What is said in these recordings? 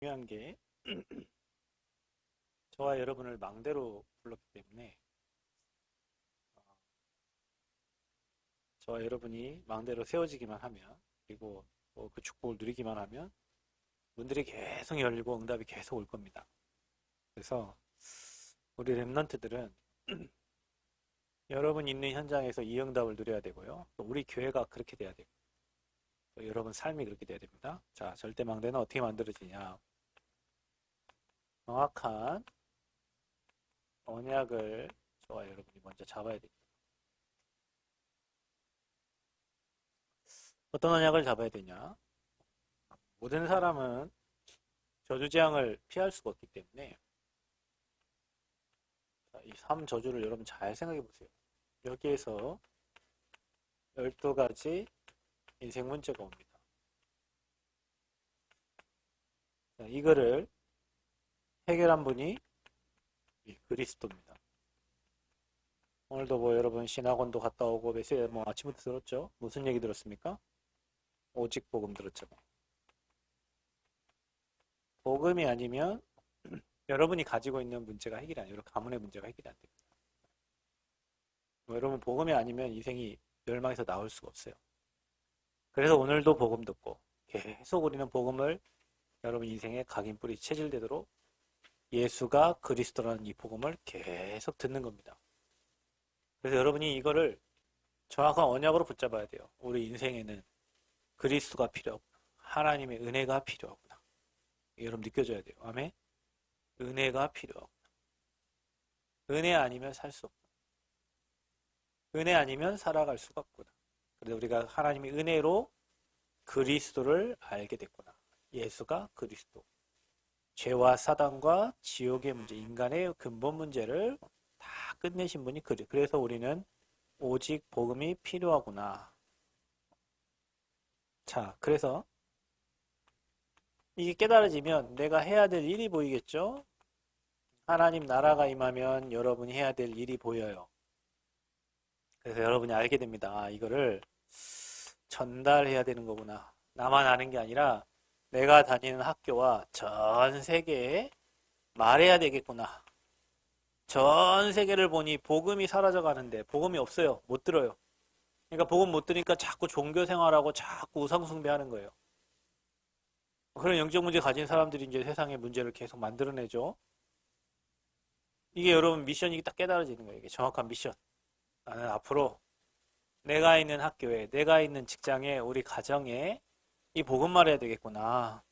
중요한 게 저와 여러분을 망대로 불렀기 때문에 저와 여러분이 망대로 세워지기만 하면 그리고 그 축복을 누리기만 하면 문들이 계속 열리고 응답이 계속 올 겁니다. 그래서 우리 랩런트들은 여러분 있는 현장에서 이 응답을 누려야 되고요. 또 우리 교회가 그렇게 돼야 되고 또 여러분 삶이 그렇게 돼야 됩니다. 자, 절대 망대는 어떻게 만들어지냐? 정확한 언약을 저와 여러분이 먼저 잡아야 됩니다. 어떤 언약을 잡아야 되냐? 모든 사람은 저주재앙을 피할 수가 없기 때문에 이 3저주를 여러분 잘 생각해 보세요. 여기에서 12가지 인생 문제가 옵니다. 이거를 해결한 분이 그리스도입니다. 오늘도 여러분 신학원도 갔다 오고 메시지 아침부터 들었죠? 무슨 얘기 들었습니까? 오직 복음 들었죠. 복음이 아니면 여러분이 가지고 있는 문제가 해결이 아니에요. 가문의 문제가 해결이 안 됩니다. 여러분 복음이 아니면 인생이 멸망에서 나올 수가 없어요. 그래서 오늘도 복음 듣고 계속 우리는 복음을 여러분 인생의 각인뿌리 체질되도록 예수가 그리스도라는 이 복음을 계속 듣는 겁니다. 그래서 여러분이 이거를 정확한 언약으로 붙잡아야 돼요. 우리 인생에는 그리스도가 필요하구나. 하나님의 은혜가 필요하구나. 여러분 느껴져야 돼요. 아멘? 은혜가 필요하구나. 은혜 아니면 살 수 없구나. 은혜 아니면 살아갈 수가 없구나. 그래서 우리가 하나님의 은혜로 그리스도를 알게 됐구나. 예수가 그리스도. 죄와 사단과 지옥의 문제, 인간의 근본 문제를 다 끝내신 분이 그래서 우리는 오직 복음이 필요하구나. 자, 그래서 이게 깨달아지면 내가 해야 될 일이 보이겠죠? 하나님 나라가 임하면 여러분이 해야 될 일이 보여요. 그래서 여러분이 알게 됩니다. 아, 이거를 전달해야 되는 거구나. 나만 아는 게 아니라 내가 다니는 학교와 전 세계에 말해야 되겠구나. 전 세계를 보니 복음이 사라져 가는데 복음이 없어요. 못 들어요. 그러니까 복음 못 들으니까 자꾸 종교 생활하고 자꾸 우상 숭배하는 거예요. 그런 영적 문제 가진 사람들이 이제 세상의 문제를 계속 만들어내죠. 이게 여러분 미션이 딱 깨달아지는 거예요. 이게 정확한 미션. 나는 앞으로 내가 있는 학교에, 내가 있는 직장에, 우리 가정에 이 복음 말해야 되겠구나.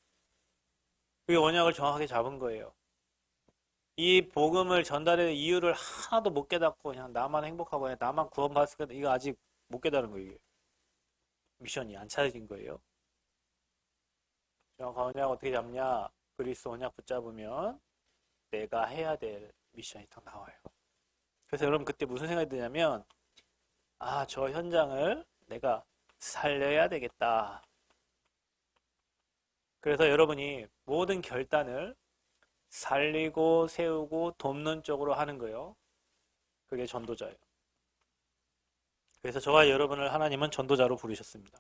그게 언약을 정확하게 잡은 거예요. 이 복음을 전달의 이유를 하나도 못 깨닫고 그냥 나만 행복하고 그냥 나만 구원받았을 거다. 이거 아직 못 깨달은 거예요. 이게. 미션이 안 찾아진 거예요. 정확한 언약 어떻게 잡냐? 그리스도 언약 붙잡으면 내가 해야 될 미션이 딱 나와요. 그래서 여러분 그때 무슨 생각이 드냐면 아, 저 현장을 내가 살려야 되겠다. 그래서 여러분이 모든 결단을 살리고 세우고 돕는 쪽으로 하는 거예요. 그게 전도자예요. 그래서 저와 여러분을 하나님은 전도자로 부르셨습니다.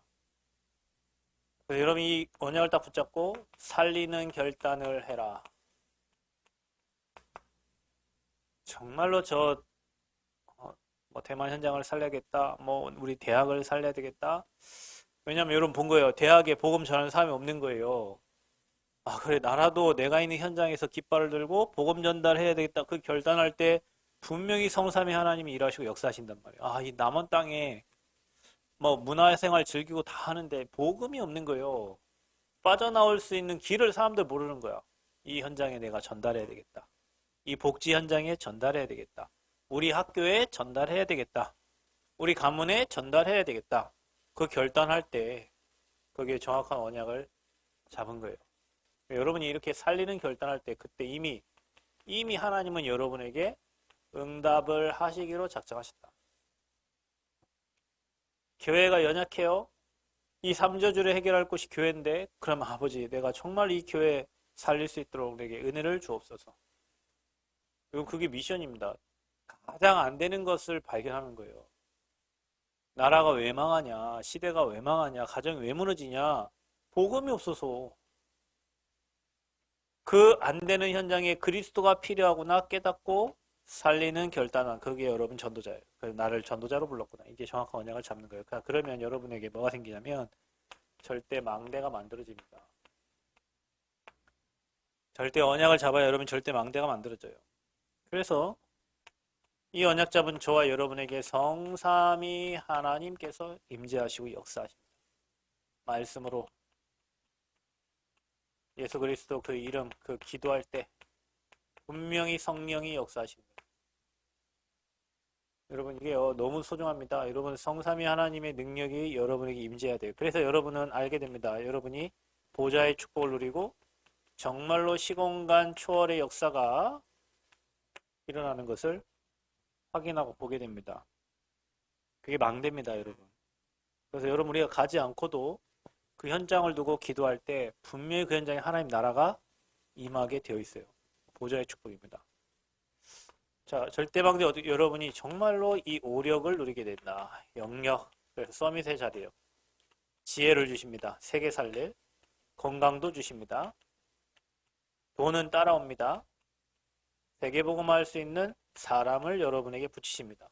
그래서 여러분이 이 언약을 딱 붙잡고 살리는 결단을 해라. 정말로 대만 현장을 살려야겠다. 우리 대학을 살려야 되겠다. 왜냐면 여러분 본 거예요. 대학에 복음 전하는 사람이 없는 거예요. 아, 그래, 나라도 내가 있는 현장에서 깃발을 들고 복음 전달해야 되겠다. 그 결단할 때 분명히 성삼위 하나님이 일하시고 역사하신단 말이에요. 아, 이 남원 땅에 문화생활 즐기고 다 하는데 복음이 없는 거예요. 빠져나올 수 있는 길을 사람들 모르는 거야. 이 현장에 내가 전달해야 되겠다. 이 복지 현장에 전달해야 되겠다. 우리 학교에 전달해야 되겠다. 우리 가문에 전달해야 되겠다. 그 결단할 때 거기에 정확한 언약을 잡은 거예요. 여러분이 이렇게 살리는 결단할 때 그때 이미 하나님은 여러분에게 응답을 하시기로 작정하셨다. 교회가 연약해요. 이 3저주를 해결할 곳이 교회인데 그럼 아버지 내가 정말 이 교회 살릴 수 있도록 내게 은혜를 주옵소서. 그게 미션입니다. 가장 안 되는 것을 발견하는 거예요. 나라가 왜 망하냐, 시대가 왜 망하냐, 가정이 왜 무너지냐, 복음이 없어서. 그 안 되는 현장에 그리스도가 필요하구나 깨닫고 살리는 결단한 그게 여러분 전도자예요. 그래서 나를 전도자로 불렀구나. 이게 정확한 언약을 잡는 거예요. 그러면 여러분에게 뭐가 생기냐면 절대 망대가 만들어집니다. 절대 언약을 잡아야 여러분 절대 망대가 만들어져요. 그래서 이 언약 잡은 저와 여러분에게 성삼위 하나님께서 임재하시고 역사하십니다. 말씀으로 예수 그리스도 그 이름 그 기도할 때 분명히 성령이 역사하십니다. 여러분 이게 너무 소중합니다. 여러분 성삼위 하나님의 능력이 여러분에게 임재해야 돼요. 그래서 여러분은 알게 됩니다. 여러분이 보좌의 축복을 누리고 정말로 시공간 초월의 역사가 일어나는 것을 확인하고 보게 됩니다. 그게 망대입니다, 여러분. 그래서 여러분 우리가 가지 않고도 그 현장을 두고 기도할 때 분명히 그 현장에 하나님 나라가 임하게 되어 있어요. 보좌의 축복입니다. 자, 절대망대 여러분이 정말로 이 오력을 누리게 된다. 영역, 그래서 서밋의 자리예요. 지혜를 주십니다. 세계 살릴 건강도 주십니다. 돈은 따라옵니다. 세계복음화할 수 있는 사람을 여러분에게 붙이십니다.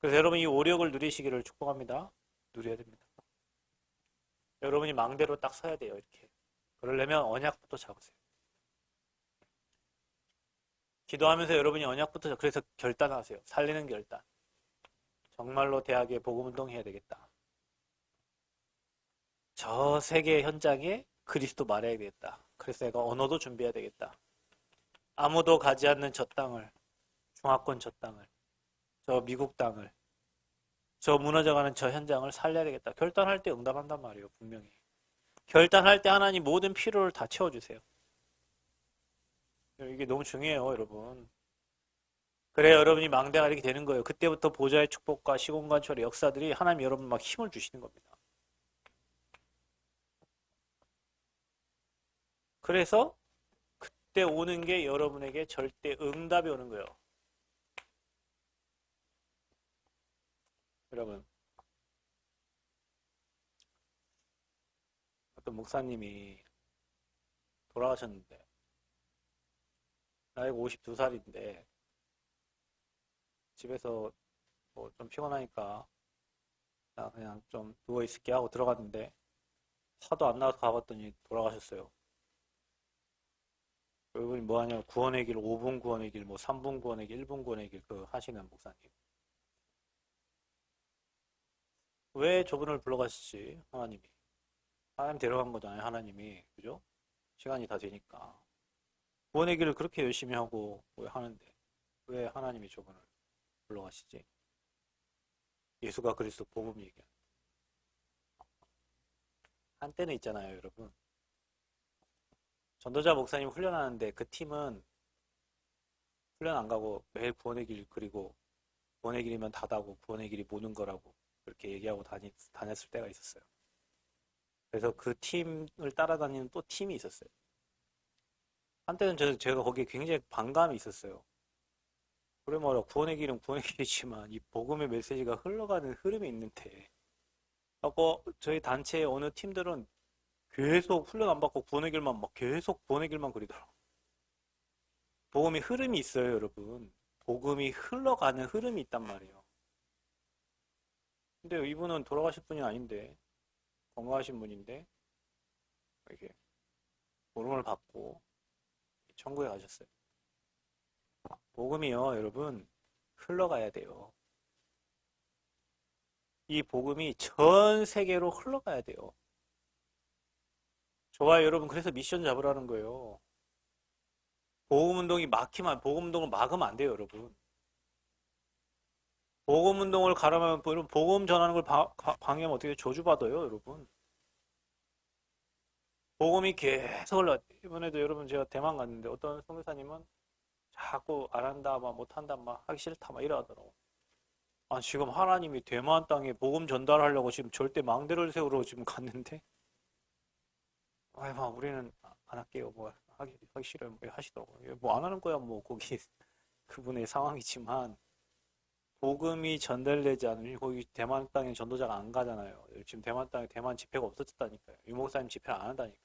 그래서 여러분 이 오력을 누리시기를 축복합니다. 누려야 됩니다. 여러분이 망대로 딱 서야 돼요. 이렇게. 그러려면 언약부터 잡으세요. 기도하면서 여러분이 언약부터 그래서 결단하세요. 살리는 결단. 정말로 대학에 복음운동 해야 되겠다. 저 세계 현장에 그리스도 말해야 되겠다. 그래서 내가 언어도 준비해야 되겠다. 아무도 가지 않는 저 땅을, 중화권 저 땅을, 저 미국 땅을, 저 무너져가는 저 현장을 살려야 되겠다. 결단할 때 응답한단 말이에요. 분명히. 결단할 때 하나님 모든 필요를 다 채워주세요. 이게 너무 중요해요, 여러분. 그래야 여러분이 망대가 이렇게 되는 거예요. 그때부터 보좌의 축복과 시공간초월의 역사들이 하나님 여러분 막 힘을 주시는 겁니다. 그래서 그때 오는 게 여러분에게 절대 응답이 오는 거예요. 여러분, 어떤 목사님이 돌아가셨는데 나이가 52살인데 집에서 뭐 좀 피곤하니까 나 그냥 좀 누워있을게 하고 들어갔는데 하도 안 나와서 가봤더니 돌아가셨어요. 그분이 뭐 하냐면 구원의 길, 5분 구원의 길, 뭐 3분 구원의 길, 1분 구원의 길 그 하시는 목사님. 왜 저분을 불러가시지? 하나님이. 하나님 데려간 거잖아요, 하나님이. 그죠? 시간이 다 되니까. 구원의 길을 그렇게 열심히 하고 왜 하는데 왜 하나님이 저분을 불러가시지? 예수가 그리스도 복음 얘기하는. 한때는 있잖아요, 여러분. 전도자 목사님 훈련하는데 그 팀은 훈련 안 가고 매일 구원의 길 그리고 구원의 길이면 다다고 구원의 길이 모는 거라고 그렇게 얘기하고 다녔을 때가 있었어요. 그래서 그 팀을 따라다니는 또 팀이 있었어요. 한때는 제가 거기에 굉장히 반감이 있었어요. 그래 말이야 구원의 길은 구원의 길이지만 이 복음의 메시지가 흘러가는 흐름이 있는데 하고 저희 단체의 어느 팀들은 계속 훈련 안 받고 구원의 길만 막 계속 구원의 길만 그리더라고. 복음이 흐름이 있어요, 여러분. 복음이 흘러가는 흐름이 있단 말이에요. 근데 이분은 돌아가실 분이 아닌데 건강하신 분인데 이렇게 부름을 받고 천국에 가셨어요. 복음이요, 여러분 흘러가야 돼요. 이 복음이 전 세계로 흘러가야 돼요. 저와 여러분 그래서 미션 잡으라는 거예요. 복음운동이 막히면 복음운동을 막으면 안 돼요, 여러분. 복음운동을 가라면 복음 전하는 걸 방해하면 어떻게 저주받아요, 여러분. 복음이 계속 흘러. 이번에도 여러분 제가 대만 갔는데 어떤 선교사님은 자꾸 안 한다, 막 못한다, 막 하기 싫다, 막 이러더라고. 아, 지금 하나님이 대만 땅에 복음 전달하려고 지금 절대 망대를 세우러 지금 갔는데, 아이, 막 우리는 안 할게요, 뭐 하기 싫어요, 뭐 하시더라고요. 뭐 안 하는 거야, 뭐 거기 그분의 상황이지만 복음이 전달되지 않으면 거기 대만 땅에 전도자가 안 가잖아요. 지금 대만 땅에 대만 집회가 없어졌다니까요. 유목사님 집회를 안 한다니까.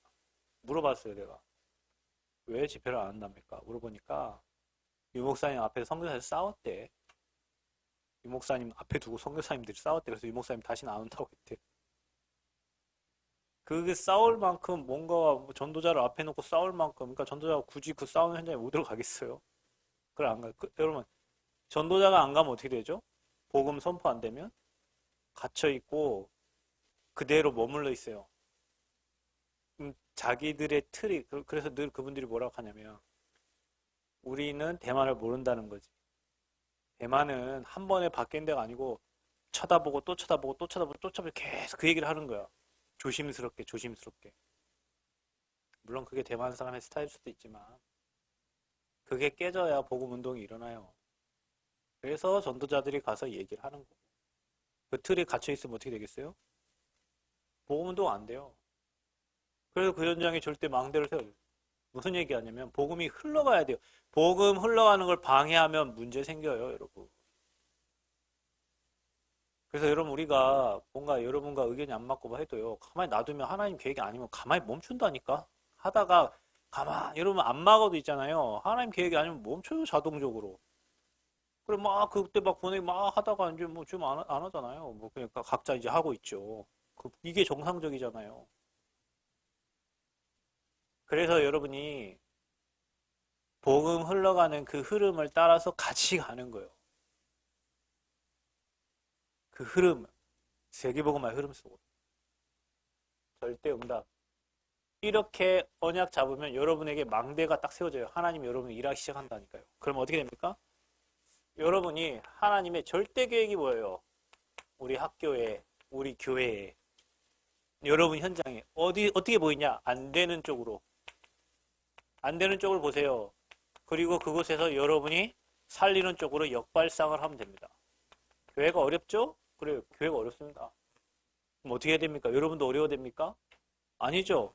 물어봤어요, 내가. 왜 집회를 안 한답니까? 물어보니까 유 목사님 앞에서 선교사들 싸웠대. 유 목사님 앞에 두고 선교사님들이 싸웠대. 그래서 유 목사님 다시는 안 온다고 했대. 그게 싸울 만큼 뭔가 뭐 전도자를 앞에 놓고 싸울 만큼, 그러니까 전도자가 굳이 그 싸우는 현장에 못 들어가겠어요? 그래 안 가. 여러분 전도자가 안 가면 어떻게 되죠? 복음 선포 안 되면 갇혀 있고 그대로 머물러 있어요. 자기들의 틀이 그래서 늘 그분들이 뭐라고 하냐면 우리는 대만을 모른다는 거지. 대만은 한 번에 바뀐 데가 아니고 쳐다보고 또 쳐다보고 또 쳐다보고 또 쳐다보고 계속 그 얘기를 하는 거야. 조심스럽게 조심스럽게. 물론 그게 대만 사람의 스타일일 수도 있지만 그게 깨져야 복음 운동이 일어나요. 그래서 전도자들이 가서 얘기를 하는 거고. 그 틀에 갇혀 있으면 어떻게 되겠어요? 복음 운동 안 돼요. 그래서 그 현장에 절대 망대를 세워요. 무슨 얘기하냐면 복음이 흘러가야 돼요. 복음 흘러가는 걸 방해하면 문제 생겨요, 여러분. 그래서 여러분 우리가 뭔가 여러분과 의견이 안 맞고 뭐 해도요. 가만히 놔두면 하나님 계획이 아니면 가만히 멈춘다니까. 하다가 여러분 안 막아도 있잖아요. 하나님 계획이 아니면 멈춰요, 자동적으로. 그래 막 그때 막 보내 막 하다가 이제 뭐 지금 안 하잖아요. 뭐 그러니까 각자 이제 하고 있죠. 이게 정상적이잖아요. 그래서 여러분이 복음 흘러가는 그 흐름을 따라서 같이 가는 거예요. 그 흐름, 세계복음화의 흐름 속으로. 절대 응답. 이렇게 언약 잡으면 여러분에게 망대가 딱 세워져요. 하나님이 여러분을 일하기 시작한다니까요. 그럼 어떻게 됩니까? 여러분이 하나님의 절대 계획이 뭐예요? 우리 학교에, 우리 교회에, 여러분 현장에 어떻게 보이냐? 안 되는 쪽으로. 안 되는 쪽을 보세요. 그리고 그곳에서 여러분이 살리는 쪽으로 역발상을 하면 됩니다. 교회가 어렵죠? 그래요. 교회가 어렵습니다. 그럼 어떻게 해야 됩니까? 여러분도 어려워 됩니까? 아니죠.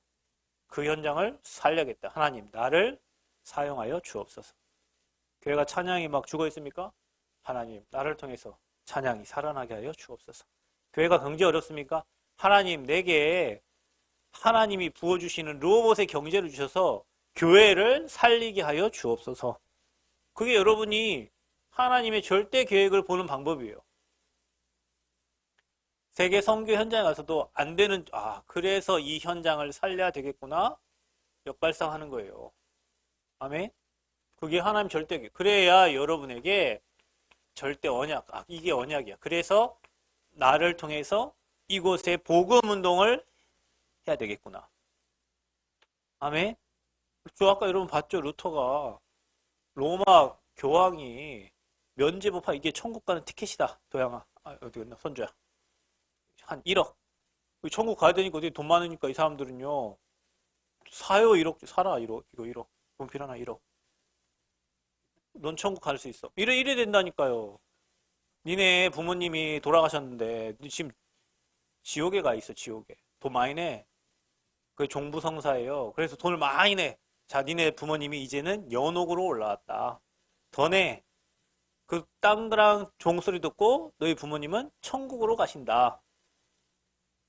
그 현장을 살려야겠다. 하나님, 나를 사용하여 주옵소서. 교회가 찬양이 막 죽어 있습니까? 하나님, 나를 통해서 찬양이 살아나게 하여 주옵소서. 교회가 경제 어렵습니까? 하나님, 내게 하나님이 부어주시는 로봇의 경제를 주셔서 교회를 살리게 하여 주옵소서. 그게 여러분이 하나님의 절대 계획을 보는 방법이에요. 세계 선교 현장에 가서도 안 되는, 그래서 이 현장을 살려야 되겠구나. 역발상하는 거예요. 아멘? 그게 하나님 절대 계획. 그래야 여러분에게 절대 언약, 이게 언약이야. 그래서 나를 통해서 이곳에 복음 운동을 해야 되겠구나. 아멘? 저 아까 여러분 봤죠? 루터가 로마 교황이 면제부파 이게 천국 가는 티켓이다. 도양아. 어디 갔나? 선주야. 한 1억. 천국 가야 되니까 어디 돈 많으니까 이 사람들은요. 사요 1억. 사라 1억. 이거 1억. 분필 하나 1억. 넌 천국 갈 수 있어. 이래 된다니까요. 니네 부모님이 돌아가셨는데 지금 지옥에 가 있어. 지옥에. 돈 많이 내. 그게 종부성사예요. 그래서 돈을 많이 내. 자, 니네 부모님이 이제는 연옥으로 올라왔다. 더 내. 그 땅그랑 종소리 듣고 너희 부모님은 천국으로 가신다.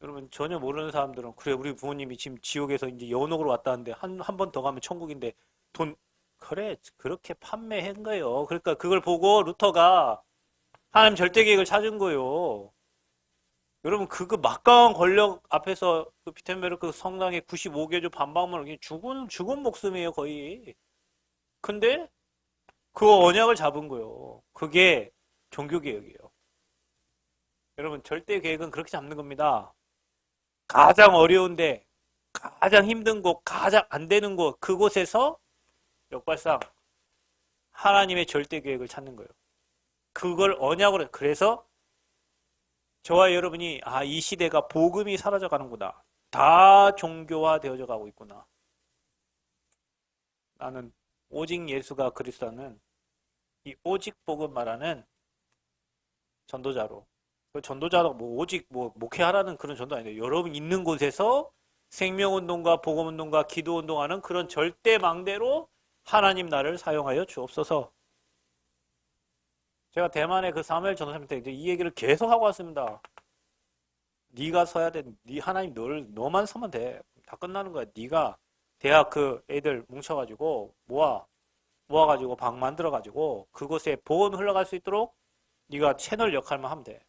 여러분 전혀 모르는 사람들은 그래 우리 부모님이 지금 지옥에서 이제 연옥으로 왔다는데 한 번 더 가면 천국인데 돈 그래 그렇게 판매한 거예요. 그러니까 그걸 보고 루터가 하나님 절대 계획을 찾은 거예요. 여러분 그거 막강한 권력 앞에서 그 비텐베르크 성당의 95개조 반박문을 죽은 목숨이에요 거의. 근데 그 언약을 잡은 거예요. 그게 종교개혁이에요. 여러분 절대 계획은 그렇게 잡는 겁니다. 가장 어려운데 가장 힘든 곳 가장 안 되는 곳 그곳에서 역발상 하나님의 절대 계획을 찾는 거예요. 그걸 언약으로 그래서 저와 여러분이 이 시대가 복음이 사라져 가는구나. 다 종교화 되어져 가고 있구나. 나는 오직 예수가 그리스도는 이 오직 복음 말하는 전도자로 그 전도자로 오직 목회하라는 그런 전도 아닌데 여러분 있는 곳에서 생명운동과 복음운동과 기도운동하는 그런 절대 망대로 하나님 나를 사용하여 주옵소서. 제가 대만의 그 사무엘 전도사님 때 이 얘기를 계속 하고 왔습니다. 네가 서야 돼. 네 하나님 너만 서면 돼. 다 끝나는 거야. 네가 대학 그 애들 뭉쳐가지고 모아가지고 방 만들어가지고 그곳에 복음이 흘러갈 수 있도록 네가 채널 역할만 하면 돼.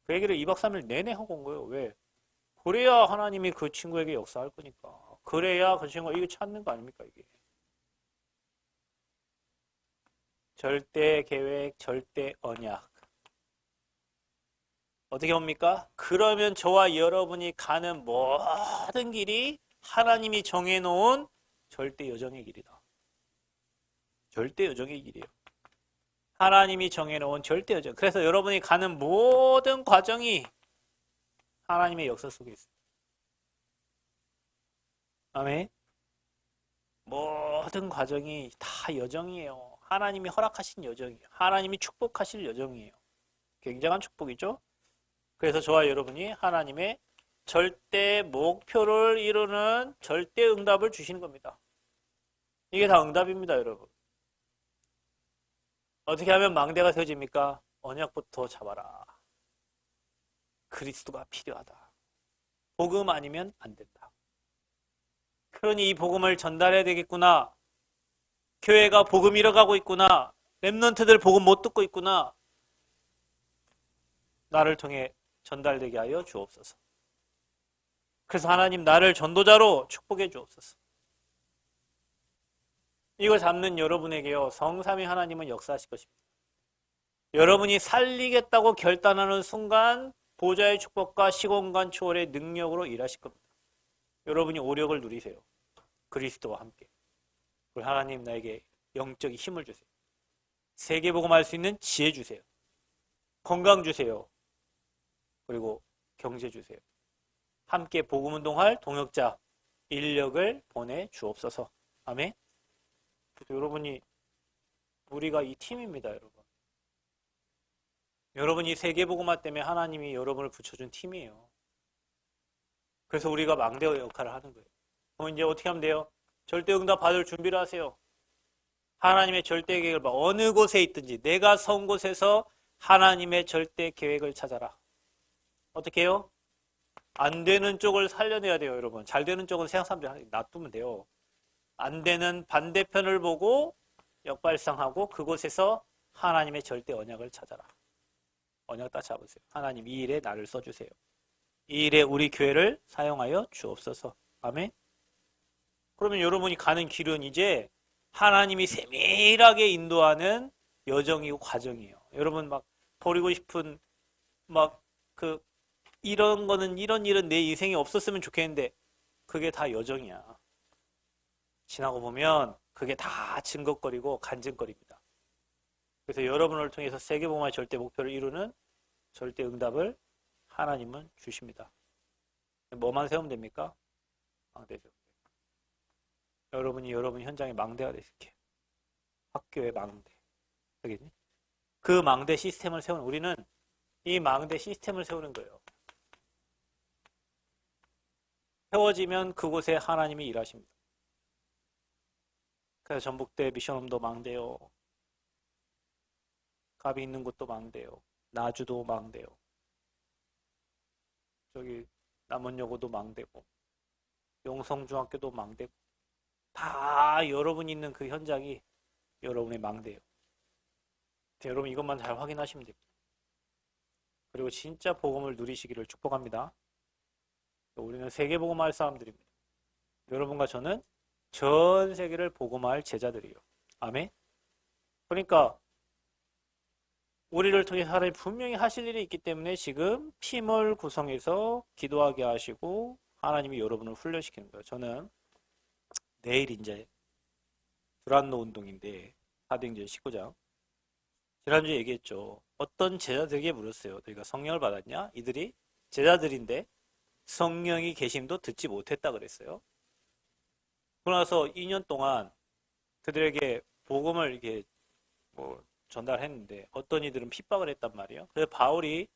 그 얘기를 2박 3일 내내 하고 온 거예요. 왜? 그래야 하나님이 그 친구에게 역사할 거니까. 그래야 그 친구가 이게 찾는 거 아닙니까, 이게. 절대 계획, 절대 언약. 어떻게 봅니까? 그러면 저와 여러분이 가는 모든 길이 하나님이 정해놓은 절대 여정의 길이다. 절대 여정의 길이에요. 하나님이 정해놓은 절대 여정. 그래서 여러분이 가는 모든 과정이 하나님의 역사 속에 있어요. 아멘. 모든 과정이 다 여정이에요. 하나님이 허락하신 여정이에요. 하나님이 축복하실 여정이에요. 굉장한 축복이죠. 그래서 저와 여러분이 하나님의 절대 목표를 이루는 절대 응답을 주시는 겁니다. 이게 다 응답입니다, 여러분. 어떻게 하면 망대가 세워집니까? 언약부터 잡아라. 그리스도가 필요하다. 복음 아니면 안 된다. 그러니 이 복음을 전달해야 되겠구나. 교회가 복음 잃어가고 있구나. 렘넌트들 복음 못 듣고 있구나. 나를 통해 전달되게 하여 주옵소서. 그래서 하나님 나를 전도자로 축복해 주옵소서. 이거 잡는 여러분에게요. 성삼위 하나님은 역사하실 것입니다. 여러분이 살리겠다고 결단하는 순간 보좌의 축복과 시공간 초월의 능력으로 일하실 겁니다. 여러분이 오력을 누리세요. 그리스도와 함께. 우리 하나님 나에게 영적인 힘을 주세요. 세계복음할 수 있는 지혜 주세요. 건강 주세요. 그리고 경제 주세요. 함께 복음운동할 동역자 인력을 보내 주옵소서. 아멘. 그래서 여러분이 우리가 이 팀입니다, 여러분. 여러분이 세계복음화 때문에 하나님이 여러분을 붙여준 팀이에요. 그래서 우리가 망대의 역할을 하는 거예요. 그럼 이제 어떻게 하면 돼요? 절대응답 받을 준비를 하세요. 하나님의 절대 계획을 봐. 어느 곳에 있든지 내가 선 곳에서 하나님의 절대 계획을 찾아라. 어떻게 해요? 안 되는 쪽을 살려내야 돼요, 여러분. 잘 되는 쪽은 세상 사람들이 놔두면 돼요. 안 되는 반대편을 보고 역발상하고 그곳에서 하나님의 절대 언약을 찾아라. 언약 딱 잡으세요. 하나님 이 일에 나를 써주세요. 이 일에 우리 교회를 사용하여 주옵소서. 아멘. 그러면 여러분이 가는 길은 이제 하나님이 세밀하게 인도하는 여정이고 과정이에요. 여러분 막 버리고 싶은 이런 거는 이런 일은 내 인생에 없었으면 좋겠는데 그게 다 여정이야. 지나고 보면 그게 다 증거거리고 간증거리입니다. 그래서 여러분을 통해서 세계복음화의 절대 목표를 이루는 절대 응답을 하나님은 주십니다. 뭐만 세우면 됩니까? 망대죠. 여러분이 여러분 현장에 망대가 되실게요. 학교의 망대. 알겠니? 그 망대 시스템을 세우는 우리는 이 망대 시스템을 세우는 거예요. 세워지면 그곳에 하나님이 일하십니다. 그래서 전북대 미션홈도 망대요. 갑이 있는 곳도 망대요. 나주도 망대요. 저기 남원여고도 망대고 용성중학교도 망대고 다 여러분이 있는 그 현장이 여러분의 망대예요. 여러분 이것만 잘 확인하시면 됩니다. 그리고 진짜 복음을 누리시기를 축복합니다. 우리는 세계복음화할 사람들입니다. 여러분과 저는 전 세계를 복음화할 제자들이에요. 아멘. 그러니까 우리를 통해 하나님이 분명히 하실 일이 있기 때문에 지금 팀을 구성해서 기도하게 하시고 하나님이 여러분을 훈련시키는 거예요. 저는 내일 이제 두란노 운동인데 사도행전 19장 지난주에 얘기했죠. 어떤 제자들에게 물었어요. 너희가 성령을 받았냐? 이들이 제자들인데 성령이 계심도 듣지 못했다 그랬어요. 그러나서 2년 동안 그들에게 복음을 이렇게 전달했는데 어떤 이들은 핍박을 했단 말이에요. 그래서 바울이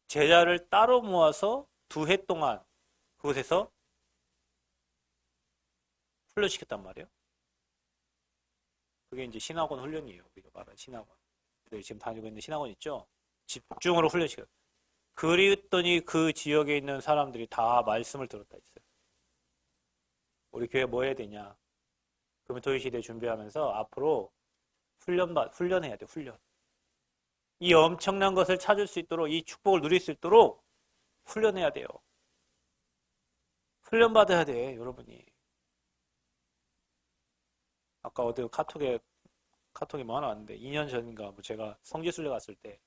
제자를 따로 모아서 2해 동안 그곳에서 훈련시켰단 말이에요. 그게 이제 신학원 훈련이에요. 우리가 말하는 신학원. 지금 다니고 있는 신학원 있죠? 집중으로 훈련시켜요. 그랬더니 그 지역에 있는 사람들이 다 말씀을 들었다 했어요. 우리 교회 뭐 해야 되냐? 금토일 시대 준비하면서 앞으로 훈련해야 돼, 훈련. 이 엄청난 것을 찾을 수 있도록, 이 축복을 누릴 수 있도록 훈련해야 돼요. 훈련받아야 돼, 여러분이. 아까 어디 카톡이 뭐 하나 왔는데, 2년 전인가, 뭐 제가 성지순례 갔을 때,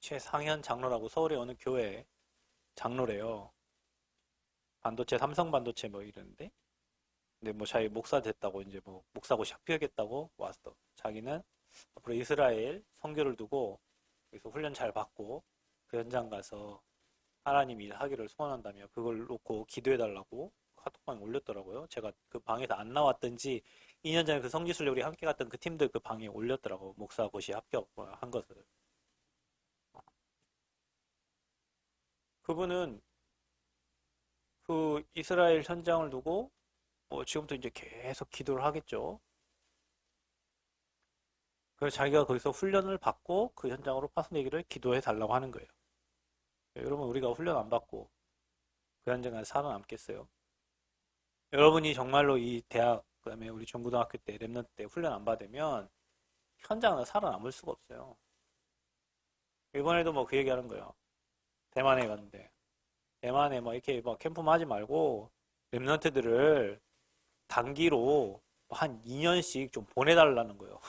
최상현 장로라고 서울의 어느 교회 장로래요. 반도체, 삼성 반도체 뭐 이러는데, 근데 뭐 자기 목사 됐다고 이제 뭐 목사고시 합격했다고 왔어. 자기는 앞으로 이스라엘 선교를 두고 여기서 훈련 잘 받고 그 현장 가서 하나님 일하기를 소원한다며 그걸 놓고 기도해달라고 카톡방에 올렸더라고요. 제가 그 방에서 안 나왔던지 2년 전에 그 성지순례 우리 함께 갔던 그 팀들 그 방에 올렸더라고. 목사고시 합격한 것을. 그분은 그 이스라엘 현장을 두고 지금부터 이제 계속 기도를 하겠죠. 그래서 자기가 거기서 훈련을 받고 그 현장으로 파송되기를 기도해 달라고 하는 거예요. 여러분, 우리가 훈련 안 받고 그 현장에 살아남겠어요? 여러분이 정말로 이 대학, 그다음에 우리 중고등학교 때, 랩넌트 때 훈련 안 받으면 현장에 살아남을 수가 없어요. 이번에도 뭐 그 얘기하는 거예요. 대만에 갔는데 대만에 뭐 이렇게 뭐 캠프만 하지 말고 랩넌트들을 단기로 한 2년씩 좀 보내달라는 거예요.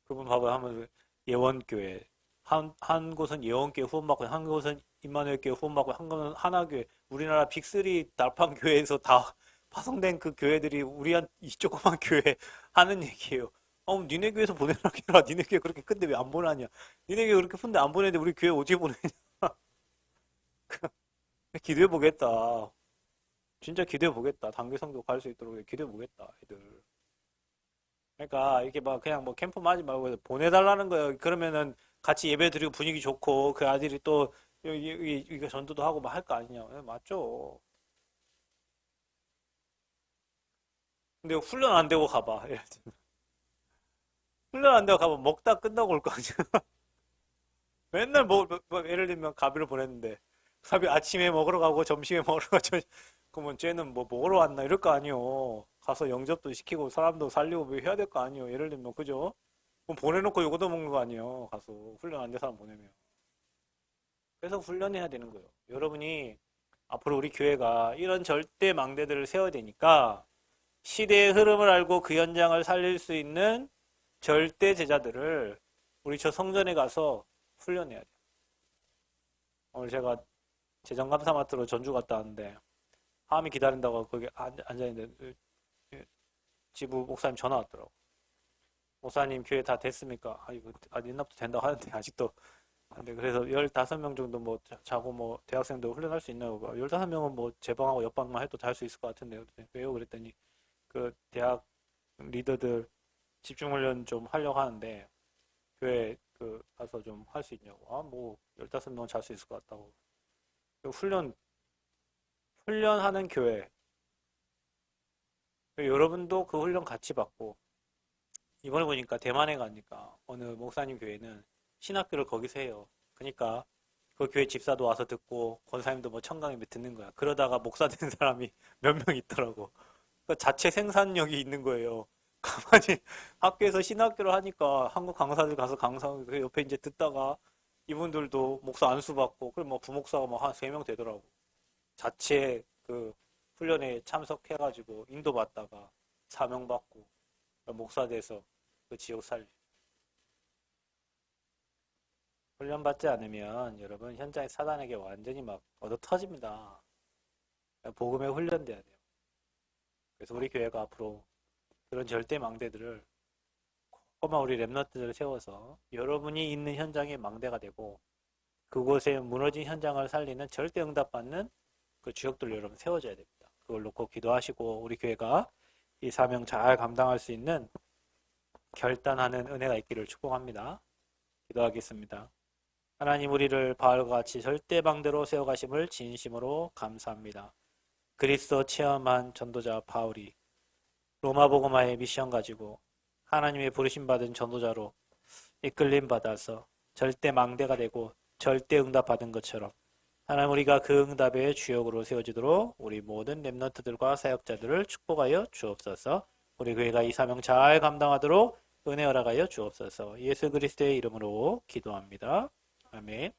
그분 봐봐요. 하면 예원교회 한 곳은 예원교회 후원받고 한 곳은 임마누엘교회 후원받고 한 곳은 하나교회 우리나라 빅3 달판 교회에서 다 파송된 그 교회들이 우리한 이 조그만 교회 하는 얘기예요. 니네 교회에서 보내라 해라. 니네 교회 그렇게 큰데 왜 안 보내냐? 니네 교회 그렇게 큰데 안 보내는데 우리 교회 어떻게 보내냐? 기도해 보겠다. 진짜 기도해 보겠다. 단기 성교 갈 수 있도록 기도해 보겠다. 애들. 그러니까 이렇게 막 그냥 뭐 캠프만 하지 말고 보내달라는 거예요. 그러면은 같이 예배 드리고 분위기 좋고 그 아들이 또 이거 전도도 하고 막 할 거 아니냐. 맞죠. 근데 훈련 안 되고 가봐. 예를 들면. 훈련 안 되고 가봐. 먹다 끝나고 올 거 아니야. 맨날 예를 들면 가비를 보냈는데 가비 아침에 먹으러 가고 점심에 먹으러 가고 그러면 쟤는 뭐 먹으러 왔나 이럴 거 아니요. 가서 영접도 시키고 사람도 살리고 뭐 해야 될 거 아니요. 예를 들면 그죠? 그럼 보내놓고 요거도 먹는 거 아니에요. 가서 훈련 안 된 사람 보내면. 그래서 훈련해야 되는 거예요. 여러분이 앞으로 우리 교회가 이런 절대 망대들을 세워야 되니까 시대의 흐름을 알고 그 현장을 살릴 수 있는 절대 제자들을 우리 저 성전에 가서 훈련해야 돼요. 오늘 제가 재정감사 맡으러 전주 갔다 왔는데 하함이 기다린다고 거기 앉아있는데 지부 목사님 전화 왔더라고. 목사님 교회 다 됐습니까? 이거 옛날부터 된다고 하는데 아직도 안 돼. 그래서 15명 정도 뭐 자고 뭐 대학생도 훈련할 수 있나요? 15명은 뭐 제 방하고 옆방만 해도 다 할 수 있을 것 같은데요. 왜요? 그랬더니 그 대학 리더들 집중훈련 좀 하려고 하는데 교회 그 가서 좀 할 수 있냐고. 뭐 15명은 잘 수 있을 것 같다고. 훈련하는 교회. 여러분도 그 훈련 같이 받고 이번에 보니까 대만에 가니까 어느 목사님 교회는 신학교를 거기서 해요. 그러니까 그 교회 집사도 와서 듣고 권사님도 뭐 청강에 듣는 거야. 그러다가 목사 된 사람이 몇 명 있더라고. 그러니까 자체 생산력이 있는 거예요. 가만히 학교에서 신학교를 하니까 한국 강사들 가서 강사 그 옆에 이제 듣다가 이분들도 목사 안수 받고 그럼 뭐 부목사가 뭐 한 3명 되더라고. 자체 그 훈련에 참석해가지고 인도받다가 사명받고 목사 돼서 그 지역 살리. 훈련받지 않으면 여러분 현장에 사단에게 완전히 막 얻어 터집니다. 복음에 훈련돼야 돼요. 그래서 우리 교회가 앞으로 그런 절대 망대들을 꼬마 우리 랩너트들을 세워서 여러분이 있는 현장의 망대가 되고 그곳에 무너진 현장을 살리는 절대 응답받는 그 주역들 여러분 세워줘야 됩니다. 그걸 놓고 기도하시고 우리 교회가 이 사명 잘 감당할 수 있는 결단하는 은혜가 있기를 축복합니다. 기도하겠습니다. 하나님 우리를 바울과 같이 절대 방대로 세워가심을 진심으로 감사합니다. 그리스도 체험한 전도자 바울이 로마 복음화의 미션 가지고 하나님의 부르심 받은 전도자로 이끌림 받아서 절대 망대가 되고 절대 응답 받은 것처럼 하나님 우리가 그 응답의 주역으로 세워지도록 우리 모든 렘넌트들과 사역자들을 축복하여 주옵소서. 우리 교회가 이 사명 잘 감당하도록 은혜 허락하여 주옵소서. 예수 그리스도의 이름으로 기도합니다. 아멘.